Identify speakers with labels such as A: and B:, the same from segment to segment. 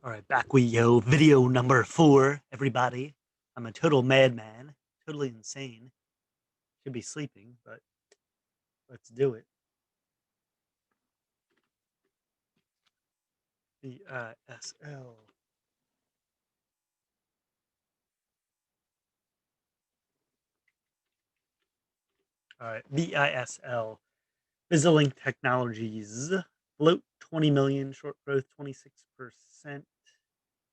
A: All right, back we go. Video number 4, everybody. I'm a total madman, totally insane. Should be sleeping, but let's do it. VISL. All right, VISL. VISL Technologies. Float 20 million, short growth 26%,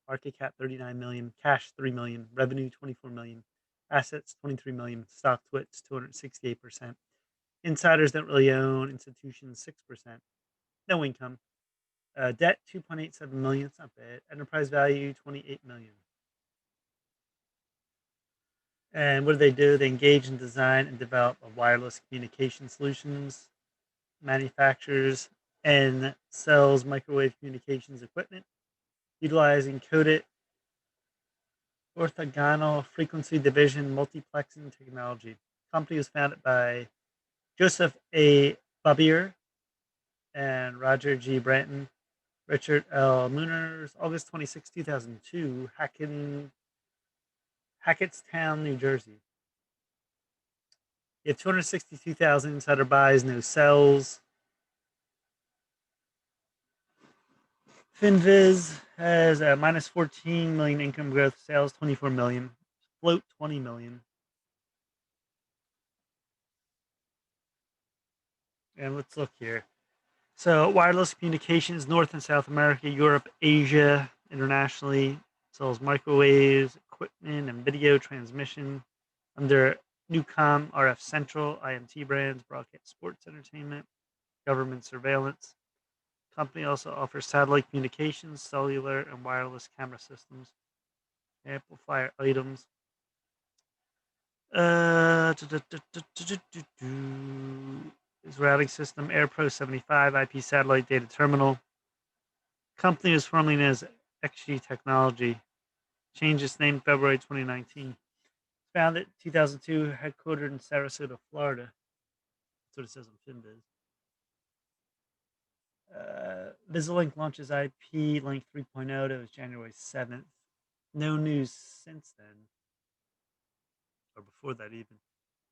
A: market cap 39 million, cash 3 million, revenue 24 million, assets 23 million, stock twits 268%. Insiders don't really own, institutions 6%. No income. Debt 2.87 million. It's not bad. Enterprise value 28 million. And what do? They engage in design and develop of wireless communication solutions, manufactures and sells microwave communications equipment, utilizing coded orthogonal frequency division multiplexing technology. Company was founded by Joseph A. Babier and Roger G. Branton. Richard L. Mooners, August 26, 2002, Hackettstown, New Jersey. You have 262,000 insider buys, no sells. FinViz has a minus 14 million income growth, sales 24 million, float 20 million. And let's look here. So, wireless communications, North and South America, Europe, Asia, internationally, sells microwaves, equipment, and video transmission under Newcom, RF Central, IMT brands, broadcast sports entertainment, government surveillance. Company also offers satellite communications, cellular, and wireless camera systems, amplifier items. Is routing system AirPro 75 IP satellite data terminal. Company was formerly known as XG Technology. Changed its name February 2019. Founded 2002, headquartered in Sarasota, Florida. That's what it says on FinViz. VisiLink launches IP Link 3.0. That was January 7th. No news since then, or before that even.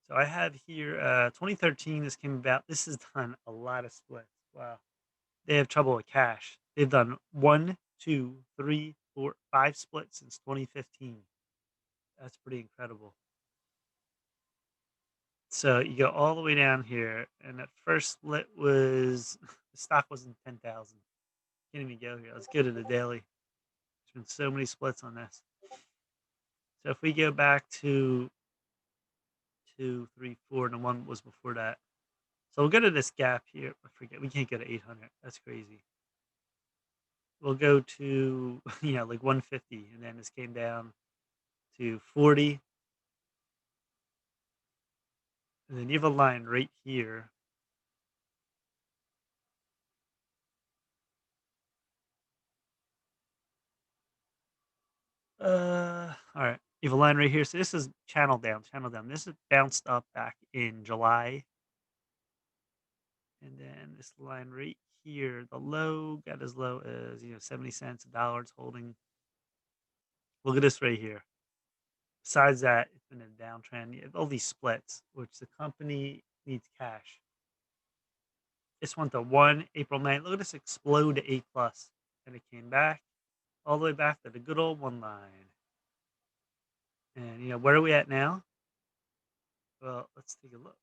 A: So I have here 2013. This came about. This has done a lot of splits. Wow. They have trouble with cash. They've done 1, 2, 3, 4, 5 splits since 2015. That's pretty incredible. So you go all the way down here, and that first split was the stock wasn't 10,000. Can't even go here. Let's go to the daily. There's been so many splits on this. So if we go back to 2, 3, 4, and the one was before that. So we'll go to this gap here. I forget. We can't go to 800. That's crazy. We'll go to like 150, and then this came down to 40. And then you have a line right here. All right. You have a line right here. So this is channel down, channel down. This is bounced up back in July. And then this line right here, the low got as low as 70 cents, a dollar. It's holding. Look at this right here. Besides that, it's been a downtrend. You have all these splits, which the company needs cash. This went to 1 April 9th. Look at this explode to 8 plus. And it came back all the way back to the good old one line. And where are we at now? Well, let's take a look.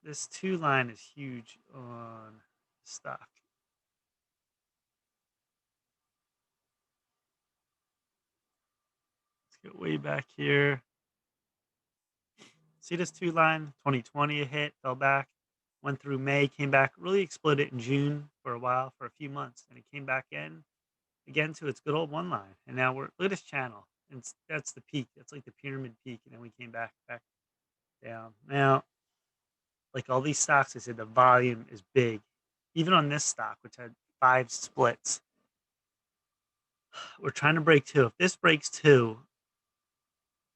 A: This 2 line is huge on stock. Let's go way back here. See this 2 line? 2020 a hit, fell back, went through May, came back, really exploded in June for a while, for a few months, and it came back again to its good old 1 line. And now look at this channel. And that's the peak. That's like the pyramid peak, and then we came back down. Now, like all these stocks, I said the volume is big. Even on this stock, which had 5 splits, we're trying to break 2. If this breaks 2,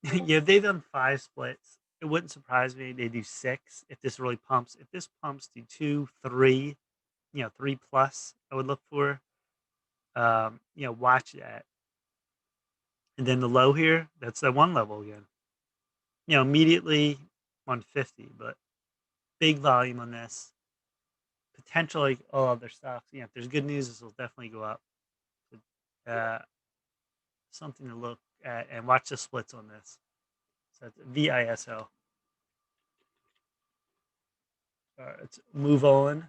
A: if they've done 5 splits, it wouldn't surprise me they do 6 if this really pumps. If this pumps to 2, 3, 3 plus, I would look for. Watch that. And then the low here, that's the one level again. Immediately 150, but big volume on this. Potential like all other stocks. If there's good news, this will definitely go up. Uh, Something to look at and watch the splits on this. So that's VISL. All right, let's move on.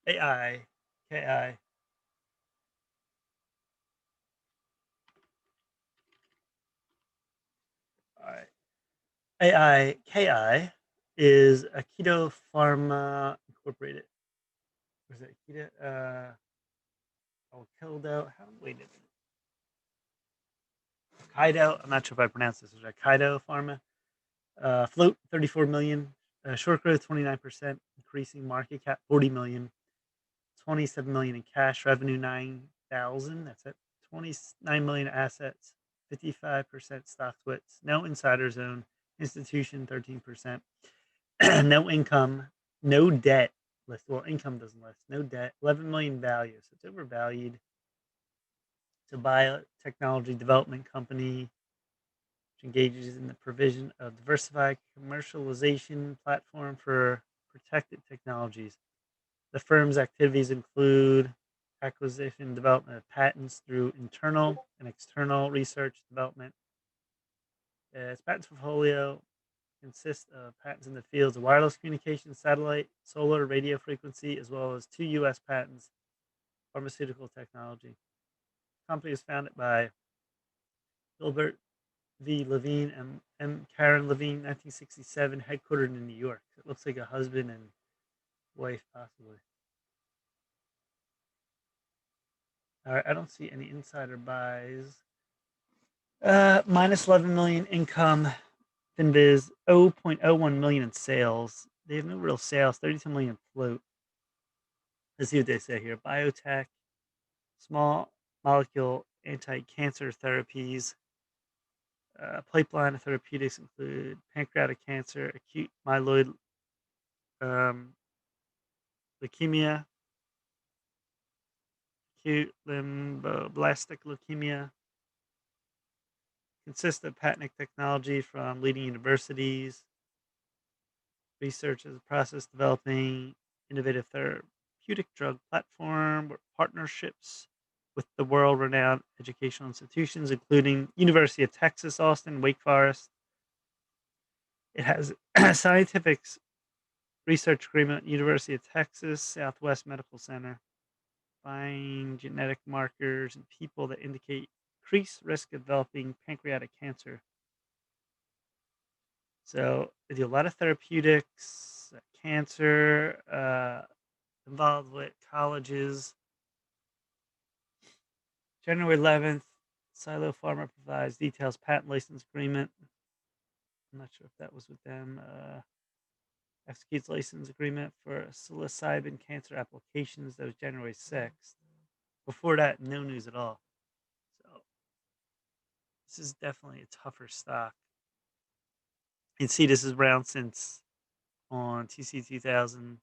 A: AI, KI. All right. AIKI is Aikido Pharma Incorporated. Was it Aikido? Aikido. Wait a minute. Kaido. I'm not sure if I pronounced this. Is it Kaido Pharma? Float 34 million. Short growth 29%. Increasing market cap 40 million. 27 million in cash. Revenue 9,000. That's it. 29 million assets. 55% stock splits. No insider zone. Institution 13%. No income, no debt list. Well, income doesn't list. No debt. 11 million value. So it's overvalued. It's a biotechnology development company which engages in the provision of diversified commercialization platform for protected technologies. The firm's activities include acquisition and development of patents through internal and external research development. Its patent portfolio consists of patents in the fields of wireless communication, satellite, solar, radio frequency, as well as 2 U.S. patents, pharmaceutical technology. The company was founded by Gilbert V. Levine and M. Karen Levine, 1967, headquartered in New York. It looks like a husband and wife, possibly. All right, I don't see any insider buys. Minus 11 million income. Finviz 0.01 million in sales. They have no real sales. 32 million in float. Let's see what they say here. Biotech, small molecule anti-cancer therapies. Pipeline of therapeutics include pancreatic cancer, acute myeloid leukemia, acute lymphoblastic leukemia. Consists of patented technology from leading universities. Research as a process developing innovative therapeutic drug platform with partnerships with the world-renowned educational institutions, including University of Texas, Austin, Wake Forest. It has scientific research agreement, University of Texas, Southwest Medical Center. Find genetic markers in people that indicate increased risk of developing pancreatic cancer. So they do a lot of therapeutics, cancer, involved with colleges. January 11th, Silo Pharma provides details patent license agreement. I'm not sure if that was with them. Executes license agreement for psilocybin cancer applications. That was January 6th. Before that, no news at all. So this is definitely a tougher stock. You can see this is around since on TC 2000,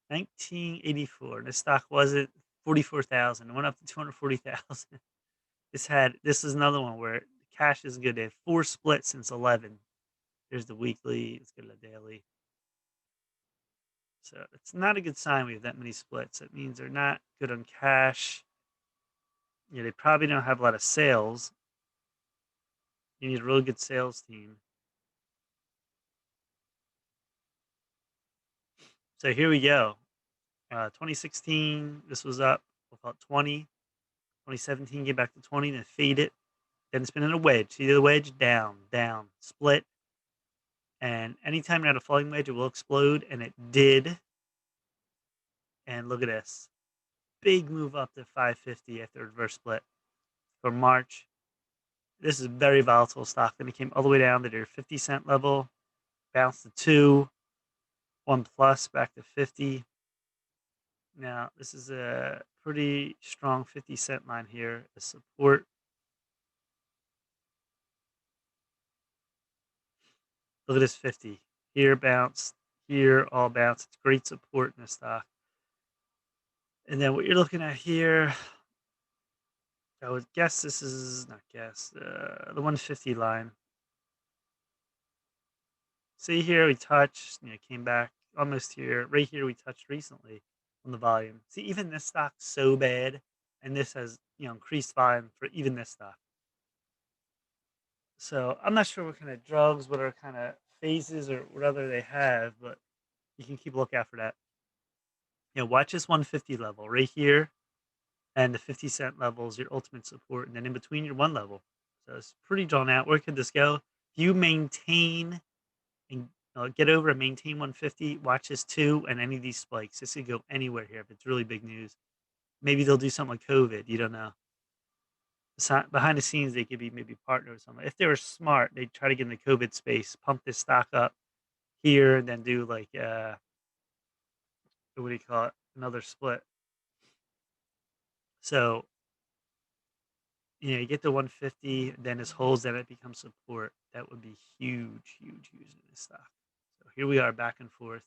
A: 1984. This stock wasn't 44,000. It went up to 240,000. This is another one where cash is good. They have 4 splits since 11. There's the weekly. Let's go to the daily. So it's not a good sign we have that many splits. It means they're not good on cash. They probably don't have a lot of sales. You need a really good sales team. So here we go. 2016, this was up about 20. 2017, get back to 20, then fade it. Then it's been in a wedge. See the wedge? Down, down, split. And anytime you're at a falling wedge, it will explode. And it did. And look at this. Big move up to 550 after a reverse split for March. This is a very volatile stock. Then it came all the way down to their 50-cent level, bounced to 2, 1 plus, back to 50. Now, this is a pretty strong 50-cent line here, a support. Look at this 50. Here, bounce. Here, all bounce. It's great support in the stock. And then what you're looking at here, I would guess this is not guess the 150 line. See here, we touched, came back almost here. Right here, we touched recently on the volume. See, even this stock's so bad, and this has increased volume for even this stock. So I'm not sure what kind of drugs, what are kind of phases or whatever they have, but you can keep a look out for that. Watch this 150 level right here, and the 50-cent level is your ultimate support, and then in between your one level. So it's pretty drawn out. Where could this go? If you maintain and get over and maintain 150, watch this two and any of these spikes. This could go anywhere here if it's really big news. Maybe they'll do something like COVID. You don't know. Behind the scenes, they could be maybe partner with someone. If they were smart, they'd try to get in the COVID space, pump this stock up here, and then do like what do you call it? Another split. So you get to 150, then this holds, then it becomes support. That would be huge, huge, huge in this stock. So here we are back and forth.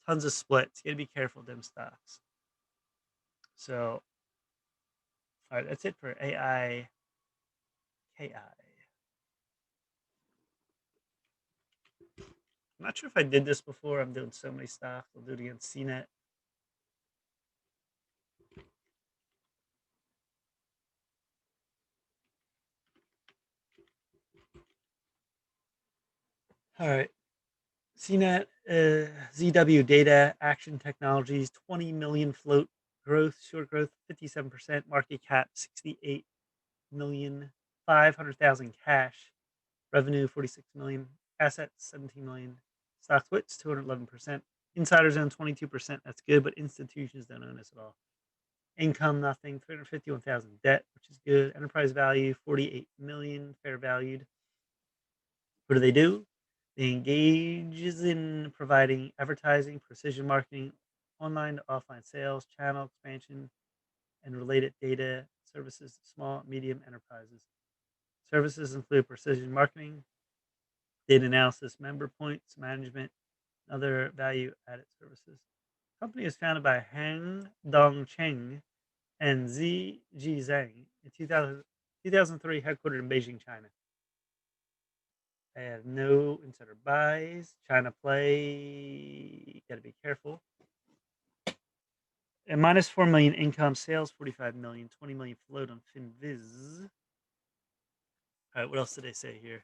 A: Tons of splits. You gotta be careful of them stocks. So all right, that's it for AIKI. I'm not sure if I did this before. I'm doing so many stocks. I'll do it against CNET. All right. CNET, ZW Data, Action Technologies, 20 million float growth, short growth, 57%, market cap, 68 million, 500,000 cash, revenue, 46 million, assets, 17 million, stock splits, 211%, insiders own 22%. That's good, but institutions don't own us at all. Income, nothing, 351,000 debt, which is good. Enterprise value, 48 million, fair valued. What do? They engages in providing advertising, precision marketing, online to offline sales, channel expansion, and related data services to small, medium enterprises. Services include precision marketing, data analysis, member points management, and other value-added services. The company was founded by Hang Dongcheng and Zi Jizhang in 2003, headquartered in Beijing, China. I have no insider buys. China play. Got to be careful. And minus 4 million income, sales 45 million, 20 million float on FinViz. All right, what else did they say here?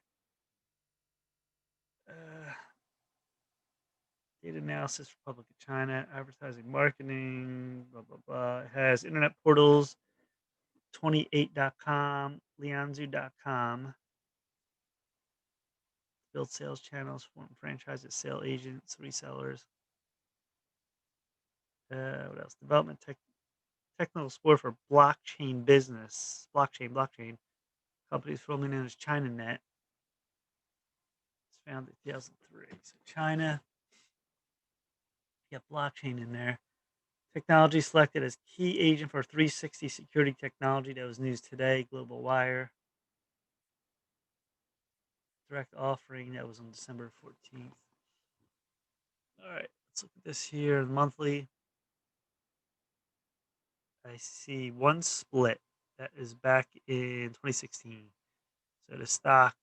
A: Data analysis, Republic of China, advertising, marketing, blah, blah, blah. It has internet portals, 28.com, Lianzu.com, build sales channels, form franchises, sale agents, resellers. What else? Development technical support for blockchain business. Blockchain. Companies formerly known as ChinaNet. It's founded in 2003. So China, you got blockchain in there. Technology selected as key agent for 360 security technology. That was news today. Global Wire. Direct offering. That was on December 14th. All right, let's look at this here. Monthly. I see one split that is back in 2016. So the stock,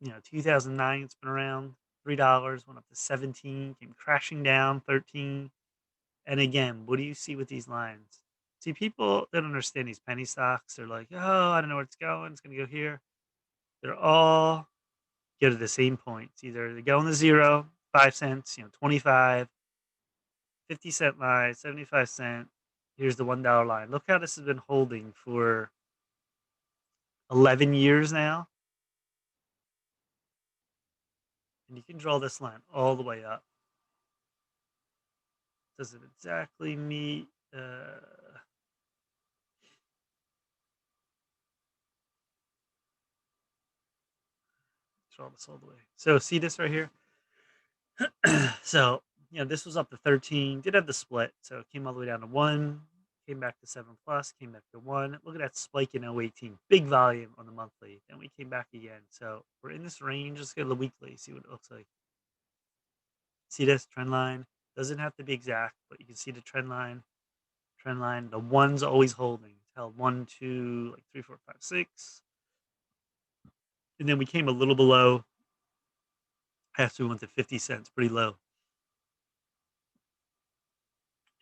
A: 2009, it's been around $3, went up to 17, came crashing down 13. And again, what do you see with these lines? See, people don't understand these penny stocks. They're like, oh, I don't know where it's going. It's going to go here. They're all go to the same points. Either they go in the 0, 5 cents, 25, 50-cent line, 75 cent. Here's the $1 line. Look how this has been holding for 11 years now. And you can draw this line all the way up. Does it exactly meet? Draw this all the way. So see this right here? So, this was up to 13. Did have the split. So it came all the way down to 1. Came back to 7 plus. Came back to 1. Look at that spike in 018. Big volume on the monthly. Then we came back again. So we're in this range. Let's go to the weekly. See what it looks like. See this trend line? Doesn't have to be exact, but you can see the trend line. trend line. The one's always holding. It's held 1, 2, like 3, 4, 5, 6. And then we came a little below after we went to 50 cents, pretty low.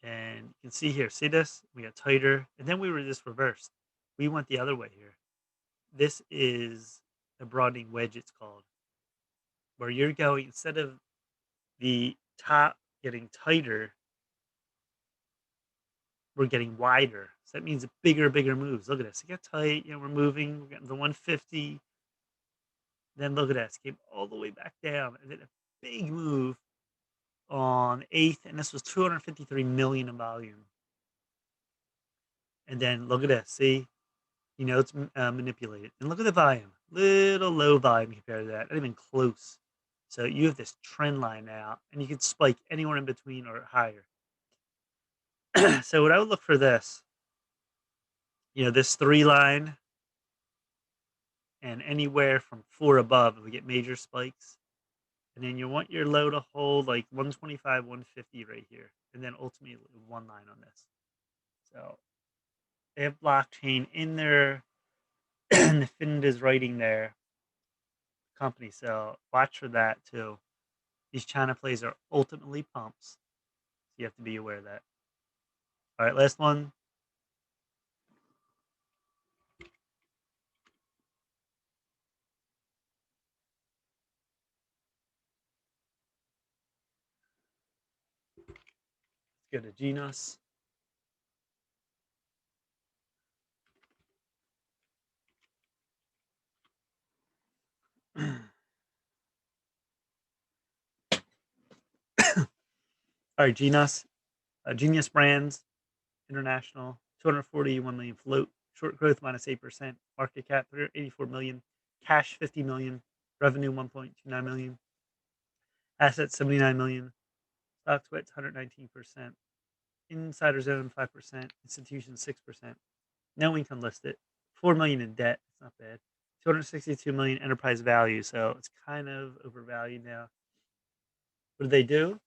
A: And you can see here, see this? We got tighter, and then we were just reversed. We went the other way here. This is a broadening wedge, it's called, where you're going, instead of the top getting tighter, we're getting wider. So that means bigger moves. Look at this. It got tight. We're moving. We're getting the 150. Then look at this. Came all the way back down. And then a big move on 8th. And this was 253 million in volume. And then look at this. See? It's manipulated. And look at the volume. Little low volume compared to that. Not even close. So you have this trend line now. And you can spike anywhere in between or higher. So what I would look for this. This 3 line. And anywhere from 4 above, if we get major spikes. And then you want your low to hold like 125, 150 right here. And then ultimately 1 line on this. So they have blockchain in there. And the Find is writing their company. So watch for that too. These China plays are ultimately pumps. So you have to be aware of that. All right, last one. Let's go to GNUS. All right, GNUS. Genius Brands International, 241 million float. Short growth minus 8%. Market cap 384 million. Cash 50 million. Revenue 1.29 million. Assets 79 million. Stock splits 119%. Insiders own 5%. Institutions 6%. No income listed. 4 million in debt. It's not bad. 262 million enterprise value. So it's kind of overvalued now. What do they do?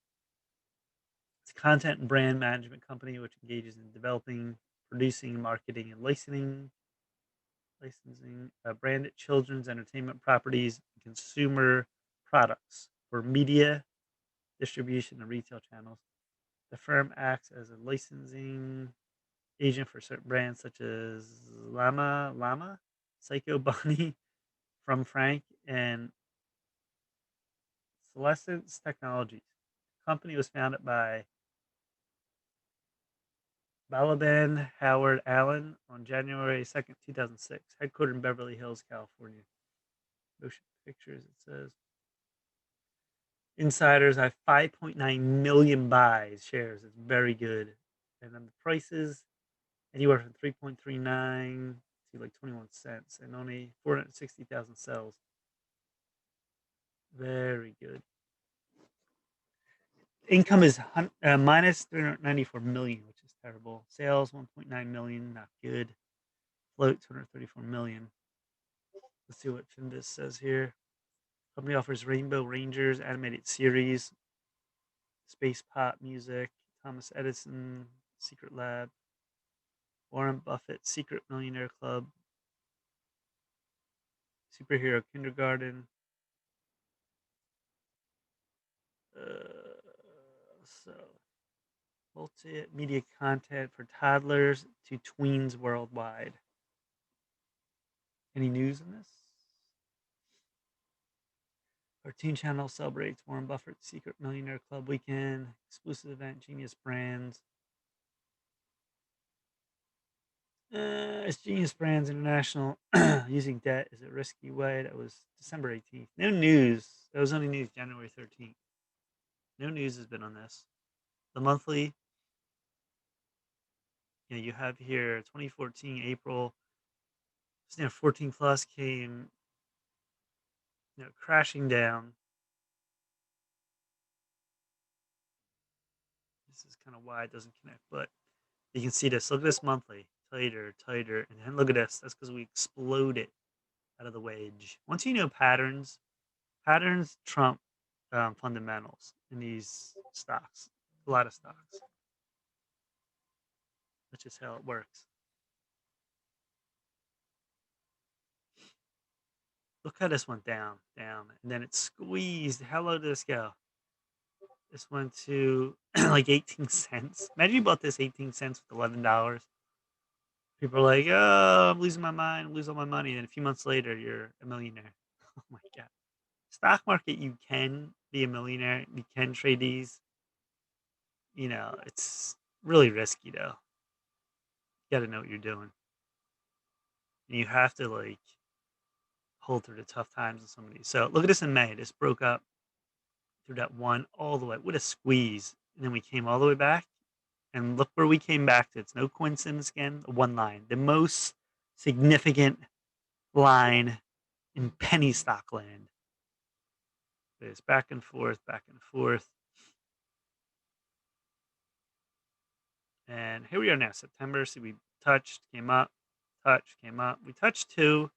A: It's a content and brand management company which engages in developing, producing, marketing, and licensing branded children's entertainment properties and consumer products for media, distribution, and retail channels. The firm acts as a licensing agent for certain brands such as Llama, Psycho Bunny, From Frank, and Celestance Technologies. The company was founded by Balaban Howard Allen on January 2nd, 2006, headquartered in Beverly Hills, California. Motion Pictures, it says. Insiders have 5.9 million buys shares. It's very good. And then the prices anywhere from 3.39 to like 21 cents and only 460,000 sells. Very good. Income is minus 394 million, which is terrible. Sales 1.9 million, not good. Float 234 million. Let's see what Findus says here. Company offers Rainbow Rangers animated series, Space Pop music, Thomas Edison Secret Lab, Warren Buffett Secret Millionaire Club, Superhero Kindergarten. So multimedia content for toddlers to tweens worldwide. Any news on this? Cartoon Channel celebrates Warren Buffett's Secret Millionaire Club weekend. Exclusive event, Genius Brands. It's Genius Brands International using debt is a risky way. That was December 18th. No news. That was only news January 13th. No news has been on this. The monthly, you have here 2014 April. 14 plus came, crashing down. This is kind of why it doesn't connect, but you can see this. Look at this monthly, tighter, and then look at this. That's because we exploded out of the wedge. Once you know patterns trump fundamentals in these stocks. A lot of stocks. That's just how it works. Look how this went down, down, and then it squeezed. How low did this go? This went to like 18 cents. Imagine you bought this 18 cents with $11. People are like, "Oh, I'm losing my mind, lose all my money." And a few months later, you're a millionaire. Oh my god! Stock market, you can be a millionaire. You can trade these. It's really risky though. You got to know what you're doing, and you have to like hold through the tough times of some of these. So look at this in May. This broke up through that one all the way. What a squeeze! And then we came all the way back. And look where we came back to. It's no coincidence again. One line, the most significant line in penny stock land. It's back and forth, back and forth. And here we are now, September. See, we touched, came up, touched, came up. We touched two.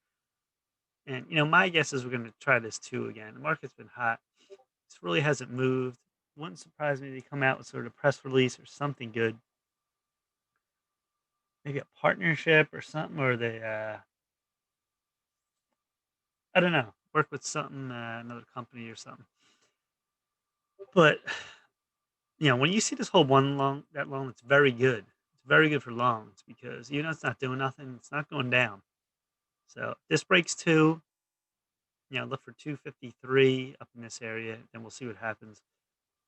A: And, my guess is we're going to try this two again. The market's been hot. This really hasn't moved. Wouldn't surprise me if they come out with sort of a press release or something good. Maybe a partnership or something, or they, I don't know, work with something, another company or something. But when you see this whole one long that long, it's very good. It's very good for longs because it's not doing nothing. It's not going down. So if this breaks two, look for 253 up in this area, then we'll see what happens.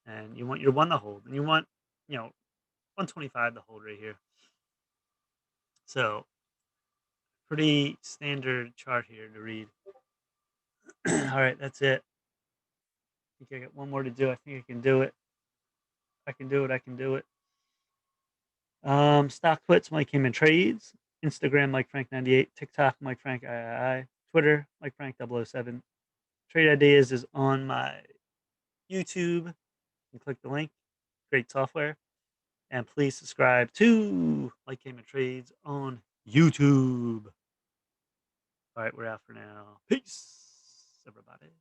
A: And you want your one to hold, and you want 125 to hold right here. So pretty standard chart here to read. All right, that's it. I think I got one more to do. I think I can do it. I can do it. I can do it. Stock puts Mike Heyman trades. Instagram Mike Frank 98. TikTok Mike Frank III. Twitter Mike Frank 007. Trade Ideas is on my YouTube. You can click the link. Great software. And please subscribe to Mike Heyman Trades on YouTube. All right, we're out for now. Peace, everybody.